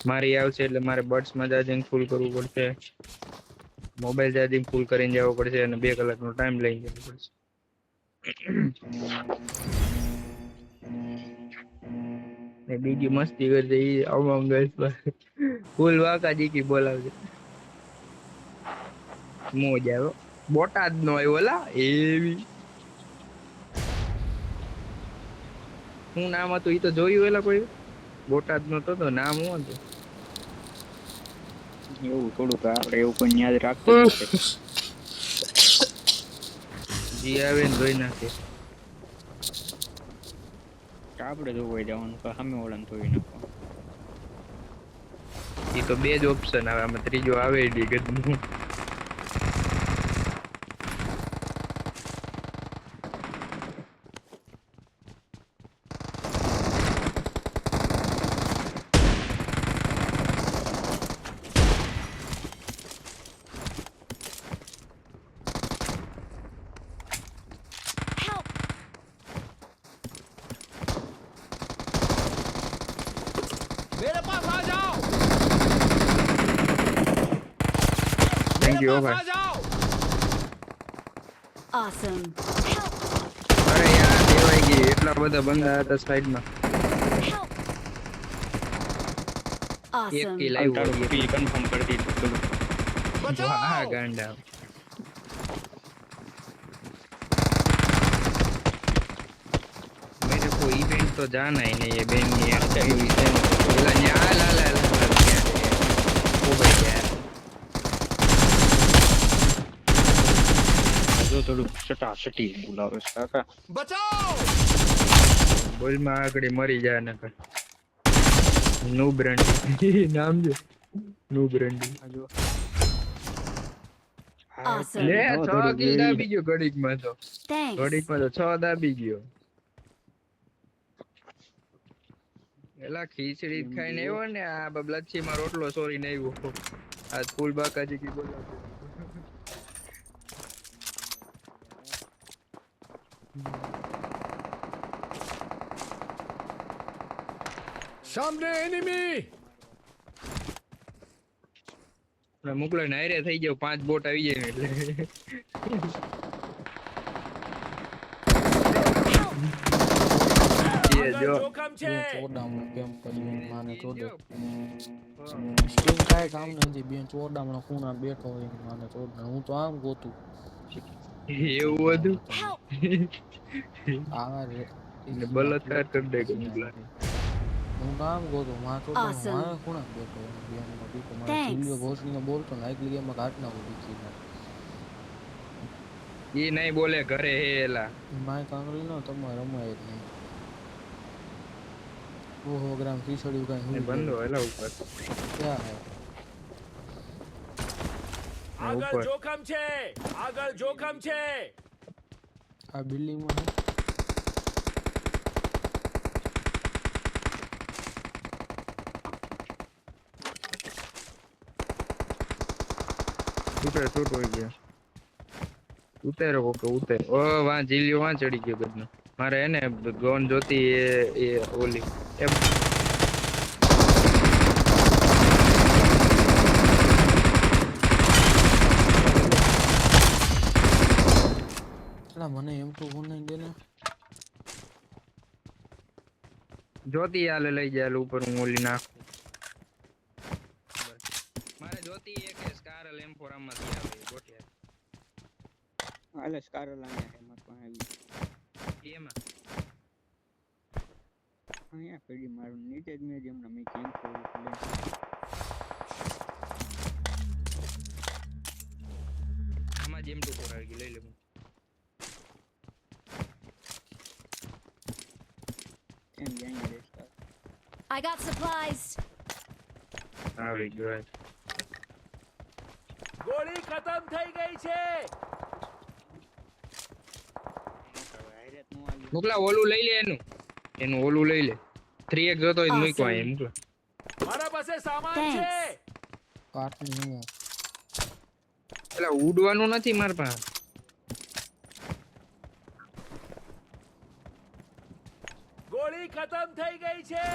મારી આવશે એટલે મારે બડ્સ માં ચાર્જિંગ ફૂલ કરવું પડશે, મોબાઈલ ચાર્જિંગ ફૂલ કરીને જવું પડશે અને 2 કલાકનો ટાઈમ લઈને જવું પડશે. ને બીજી મસ્તી કરશે ઈ અમંગ પર ફૂલ વાકા દીકી બોલાવશે. મોજ આવ્યો બોટાદ નો આવ્યો લા એવી. શું નામ હતું ઈ તો જોયું એલા કોઈ? બોટાદ નો તો નામ હું હતું? એવું થોડુંક આપણે એવું કોઈ યાદ રાખતું જ નથી. જી આવે ને જોઈ નાખે. આપણે જોવાઈ જવાનું સામે વાળાને જોઈ નાખવાનું. ઈ તો 2 જ ઓપ્શન આવે, આમાં ત્રીજો આવે ડી ગદનું. मेरे पास आ जाओ, થેન્ક मेरे યુ पास ભાઈ. आ जाओ. Awesome. અરે યાર દેવાઈ ગઈ, એટલા બધા બંદા હતા સાઈડમાં. એક Awesome. કિલ હાલ આવ્યો. તારું કિલ કન્ફર્મ કરી દીધું થોડું. વાહ बचाओ. ગાંડા. मेरे को इवेंट तो जाना ही नहीं है बेन ની એક્ટિવિટી છે ને. એલા ન્યા લા લા લા લા ક્યાં છે? ઓ ભાઈ યાર જો થોડું સટી બોલાવે છે કાકા. बचाओ. બોલમાં આગળ મરી જાય નકર. નૂબ રંડી નામ છે નૂબ રંડી. આ જો Awesome. લે હા, 6 થોડુંક કિલ વેરી દાબી ગયો ઘડીકમાં તો. Thanks. ઘડીકમાં તો 6 દાબી ગયો. એલા ખીચડી ખાઈને આવ્યો ને આ બબલાછી માં રોટલો સોરી ને આવ્યો. આજ ફૂલ બાકાજી કી બોલાવતો. सामने एनिमी. મોકલો ને હારે થઈ ગયો 5 બોટ આવી જાય ને એટલે. એ આગળ જો જોખમ છે. ચોડામણું કેમ કર્યું માને ચોદો હા. સ્ટીમ કાંઈ કામ નથી બેન ચોડામણો ખૂણા બેઠો હોય માને ચોદો હું તો આમ ગોતું એવું હતું આ રે ને બલાત્કાર કરી દે કે મોકલા. હું તો આમ ગોતું માં ચોદામણો Awesome. મારે ખૂણા બેઠો હોય બેનનો દીકો મારે Thanks. જીલ્યો ઘોસડીને બોલતો ને આગલી ગેમમાં કાઢ નાખું દીકી ઈ નહીં બોલે ઘરે હે એલા. માય કાંગળી નો તમારે રમાય જ નહીં ઓહો ગ્રામ ખીચડ્યું કાંઈ ને હું બંધો એલા ઉપર. ક્યાં હે આગળ ઉપર જોખમ છે. આગળ જોખમ છે. આ બિલ્ડિંગમાં હે ઉતર છૂટ હોય ગયા. ઉતરો કોકે ઉતર. ઓ વાં જીલ્યો વાં ચડી ગયો ગદનો. મારે હે ને ગોન જોતી એ ઓલી એ એલા મને એમ તો હું નહીં દે ને જોતી હાલે લઈ જાય ઉપર હું ઓલી નાખું. મારે જોતી એક સ્કારલ M4 આમાંથી આવે ગોઠિયા. હાલે સ્કારલા ને એમાં પણ આવી એમાં અહીંયા પડી મારું નીચે જ મેં જેમને મેં કેમ ખોલું આમાં જ M24 આવી ગઈ લઈ લે હું. એમ જાય રેસ્ટા I got supplies. આવી ગયો. ગોળી ખતમ થઈ ગઈ છે. હાયરેત નું આવી મોકલા ઓલું લઈ લે એનું ઓલું લઈ લે. 3x જોતો હોય તો મૂકો Awesome. અહીં મોકલા. મારા પાસે સામાન Thanks. છે. કાટની હું એટલે ઉડવાનું નથી માર પાસે. ગોળી ખતમ થઈ ગઈ છે.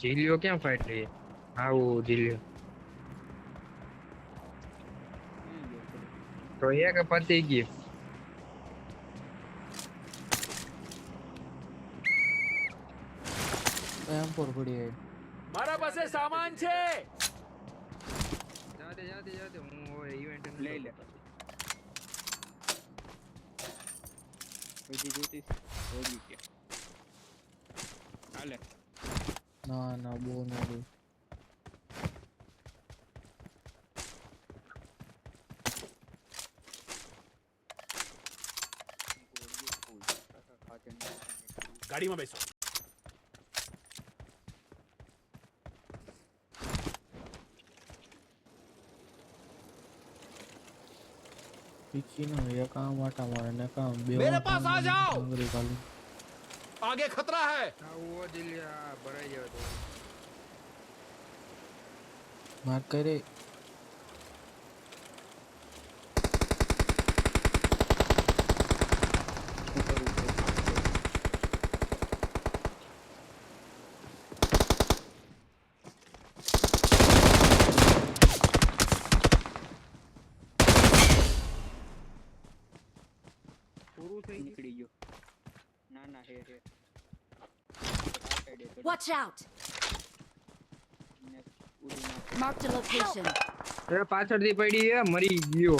જીલિયો ક્યાં ફાઈટ રહી આવું જીલિયો તો એક પતી ગયું એમ પર પડી હે મારા પાસે સામાન છે. જાતે હું ઇવેન્ટ લઈ લે. બીજી જોતી હોગી કે હાલે. ના ના બહુ ન દે ગાડીમાં બેસો. પીછી ના એક કામ આટા મારે ને કામ બે મેરે પાસ આ જાઓ. અંગ્રેજી ખાલી આગે ખતરા હૈ. આવો જીલિયા ભરાઈ જાવ તો માર કરે પૂરું થઈ ગયું નીકળી ગયો. ના ના હે હે. Watch out! Marked a location. એ પાછળથી પડી હે મરી ગયો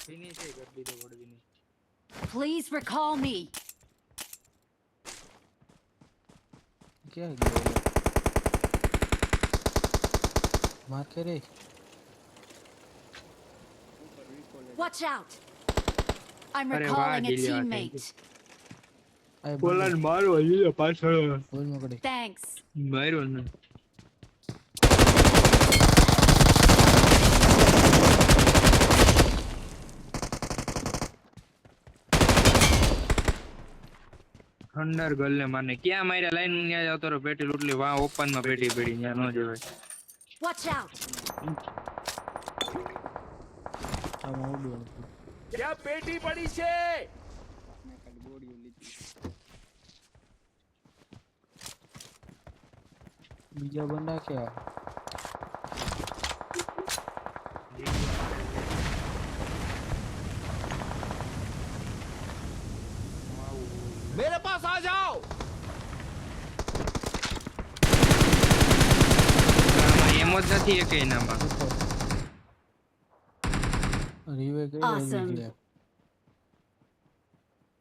ફિનિશ કરી દીધો ગોડવીને Please recall me. ક્યાં ગયો માર કરે Watch out! I'm Arre, recalling વાહ, a જીલિયા, teammate. આ બોલાને મારો હજી પાછળ બોલ માં કડે Thanks. માર્યો ને થંડર ગર્લ ને મારને ક્યાં માર્યા લાઈન ન્યા જાવ તો પેટી લૂટલી વાહ ઓપન માં પેટી પડી ન્યા નો જવાય Watch out! આમાં ઉડ્યો ત્યાં પેટી પડી છે. મેં ખાલી બોડીઓ લીધી. બીજા બંદા ક્યાં મેરે પાસ આ જાઓ. આમાં એમ જ નથી એક એનામાં રીવે કે Awesome.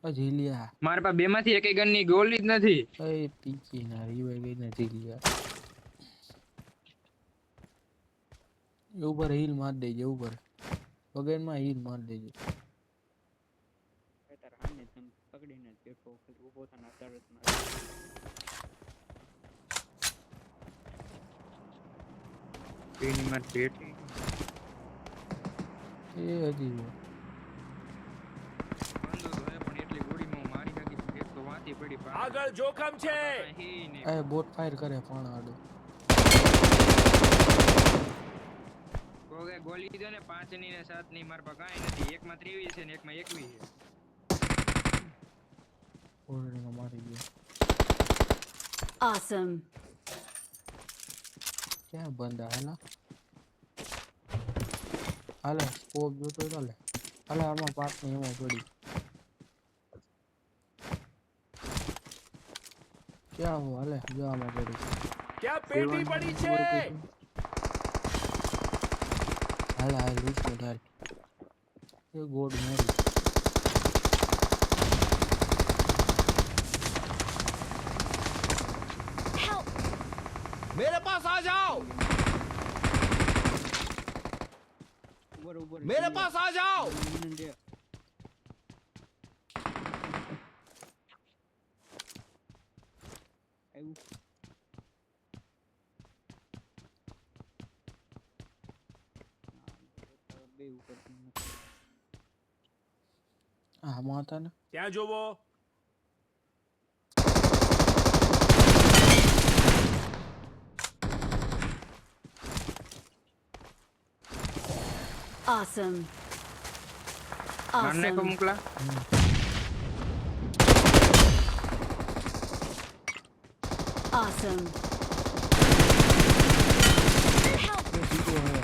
જીલિયા મારા પાસે બે માંથી એક ગન ની ગોલી જ નથી એ પીકી ના રીવે ગઈ ને જીલિયા ઉપર હીલ માર દેજે ઉપર વગર માં હીલ માર દેજે તાર હાને તમ પકડીને જ બેઠો ખાલી ઊભો થઈને તરત માર. એની માર પેટી એ હજી બંધો તો હે પણ એટલી ગોળીમાં હું મારી નાખી એક તો વાંચી પડી આગળ જોખમ છે. એ બોટ ફાયર કરે પણ આડો કોગે ગોલી દીધો ને 5 ની ને 7 ની મારા પાસે કાંઈ નથી એકમાં 23 છે ને એકમાં 21 છે ઓરડીમાં મારી ગયો Awesome. ક્યાં બંદા હાલા હાલે સ્કોપ જોતો ચાલે હાલે આમાં પાક ની એમાં પડી ક્યાં હું હાલે જો આમાં પડી ત્યાં પેટી પડી છે. હાલે હાલ લૂટ ડાલ એ ગોડ મારી Help! मेरे पास आ जाओ. ઉપર ઉપર मेरे पास आ जाओ. દે. આવ્યું. બે ઉપર આ માતા ને ત્યાં જોવો. Awesome. મારને કો Awesome. મોકલા Awesome. Help! એ બીજો હે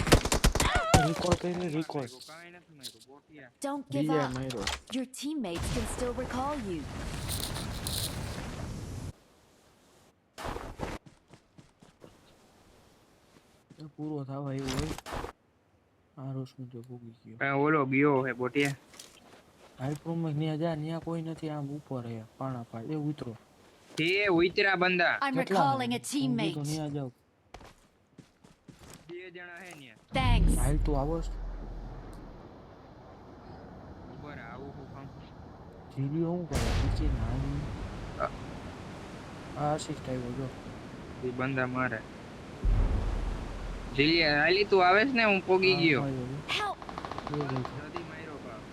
રિકોલ કરી રિકોલ કાંઈ નથી માર્યું બોટિયા Don't give બીજા up. માર્યો Your teammates can still recall you. એ પૂરો થવા એવું હોય આ રોશનું જો ભોગી ગયો કાંઈ ઓલો ગયો હે બોટિયા હાઈ પ્રોમેક ન્યા જા ન્યા કોઈ નથી આમ ઉપર હે પાણા પાડ એ ઉતરો તે ઉતરા બંદા I'm કેટલા recalling a તો teammate. ન્યા જાવ 2 જણા હે ને Thanks. હાલ તું આવસ ઉપર આવું હું કામ જીલ્યો હું કરે નીચે નાની આ અસિસ્ટ આવ્યો જો એ બંદા મારે જીલિયા હાલી તું આવેસ ને હું પોગી ગયો Help! જલ્દી માર્યો બાપ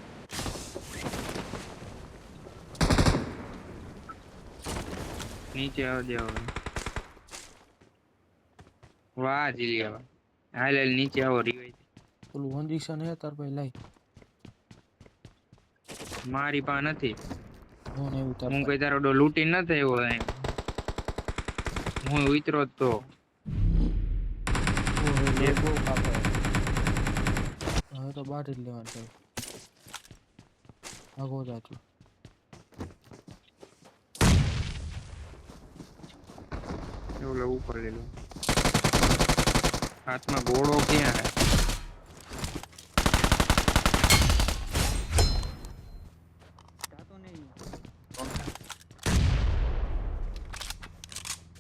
નીચે આવજે હવે વાહ જીલિયા હાલ હાલ નીચે આવો રિવાઈ પેલું કંડિશન હે તાર ભાઈ લાઈ મારી પા નથી હું ને એવું તાર હું કઈ તારો લૂટી ન થયો એમ હું ઉતરો જ તો એ બહુ કાપે હવે તો બાર જ લેવાનું છે આગો જાતું એવું લેવું ઉપર લઈ લો હાથમાં ગોળો ક્યાં હે જાતો નહીં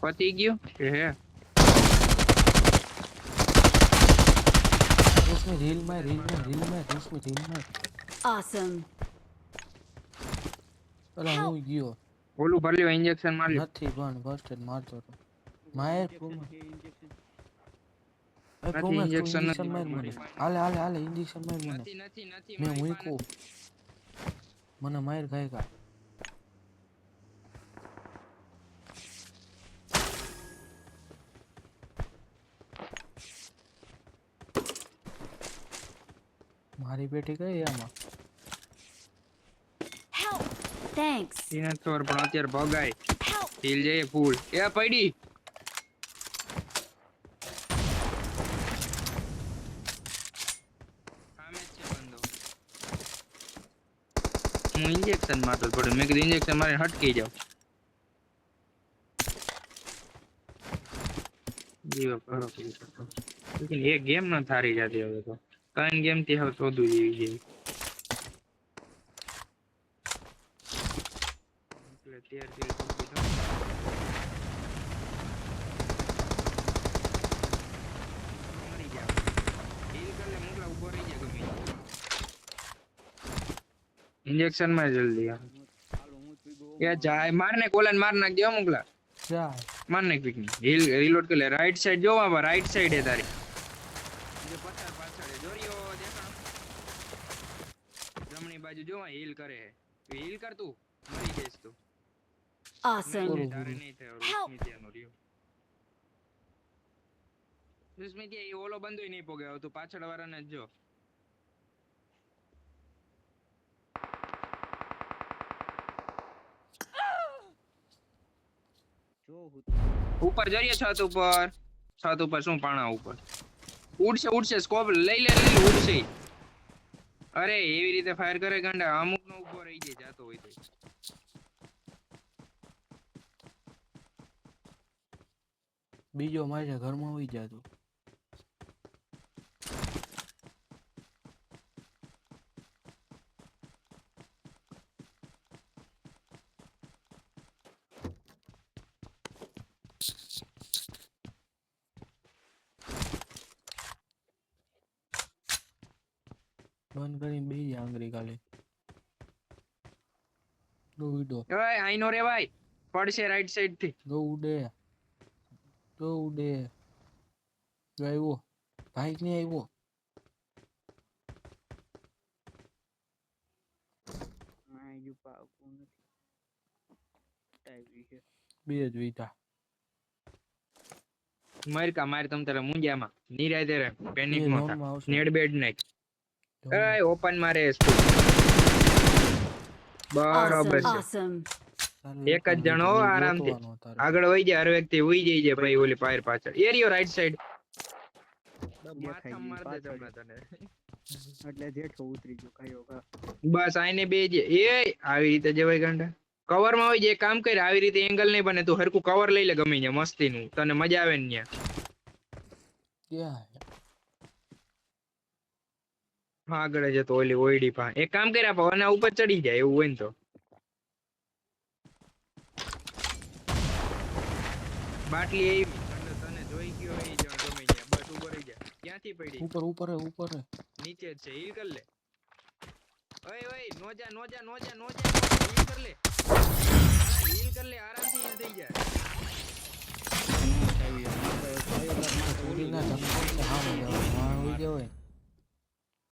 પતી ગયો કે હે રોશની રીલ માં રોશની રીલ માં Awesome. પેલા હું ગયો ઓલું ભર લ્યો ઇન્જેક્શન માર લ્યો નથી પણ ફર્સ્ટ એડ મારતો હતો માયર પ્રોમો એ પ્રોમો injection ઇન્જેક્શન નથી માર મને હાલે ઇન્જેક્શન માર મને નથી નથી નથી મેં મારી મૂક્યું મને માર ખાય કા મારી બેટી ગઈ આમાં Help! Thanks. પાસે નથી ખબર પણ અત્યારે ભગાય Help! હિલ જઈએ ફૂલ એ પડી સામે જ છે બંદો હું ઇન્જેક્શન મારતો પડે મેં કીધું ઇન્જેક્શન મારીને હટકી જાવ જીવો કરો લેકિન એ ગેમ ન થારી જતી હવે તો ત્રણ ગેમ થી હવે શોધું જેવી જેવી એટલે 13 કિલ કમ્પ્લીટ મરી ગયા હીલ કર લે મુકલા ઉભો રહી જાય ગમે ઇન્જેક્શન માં જલ્દી આ ચાલો હું પીગો એ જાય મારને કોલન માર નાખ દે મુકલા જા મારને ક્વિક હીલ રીલોડ કર લે રાઈટ સાઈડ જો બાબા રાઈટ સાઈડ હે તારી જે પથ્થર પાછળ હે જોરિયો દેખાણો જમણી બાજુ જો હીલ કરે હે હીલ કર તું મરી જઈશ તું Awesome. નહીં, તારે નહીં થયો રૂસ્મિતિયાનો રહ્યો રૂસ્મિતિયા એ ઓલો બંદોય નહીં પોગે હવે તું પાછળ વાળાને જ જો જો હું ઉપર જઈએ છત ઉપર શું પાણા ઉપર ઉડશે સ્કોપ લઈ લે ઉડશે અરે એવી રીતે ફાયર કરે ગાંડા અમુક નો ઉભો રહી જાય જાતો હોય તો બીજો મારે ઘરમાં હોઈ જાતો બંધ કરીને બેહી જા આંગળી કાલે ગો ઉડો ઓય આઈનો રે ભાઈ પડશે રાઈટ સાઈડ થી ગો ઉડે આવ્યો બાઈક નહીં આવ્યો આ જો પાકું નથી ટાઈપ છે બે જ વીતા માર તમ તારે મુંજામાં નિરાય તેરે પેનિક એ નો લોનમાં થા આવશે. નેડ બેડ નાખ Don't- એય ઓપન મારે બરાબર Awesome. છે Awesome. એક જ જણો આરામથી ગોતવાનો તારે. આગળ વહી જાય, હર વ્યક્તિ ઉઈ જાય છે ભાઈ ઓલી ફાયર પાછળ. એરિયો રાઈટ સાઈડ. માથા માર દે તમને તને. એટલે જેઠો ઉતરી ગયો કયો કા. બસ આઈને બે જે એ આવી રીતે જવાય ગાંડા. કવર માં હોય જે કામ કરે આવી રીતે એંગલ નહીં બને, તું હરકું કવર લઈ લે ગમે ત્યાં મસ્તી નું, તને મજા આવે ને ત્યાં. ક્યાં હા આગળ જતો ઓલી ઓયડી પા એક કામ કર્યા પા આના ઉપર ચડી જાય એવું હોય ને તો. બાટલી એવી તને જોઈ ગયો એ જાણ ગમે ત્યાં બસ ઉપર રહી જા. ક્યાંથી પડી? ઉપર ઉપર હે નીચે જ છે. હીલ કર લે. ઓય ઓય નો જા નો જા નો જા નો જા. હીલ કર લે. હીલ કર લે, આરામથી હીલ થઈ જાય. ચોરીના ધમકો છે, હા મજા આવે.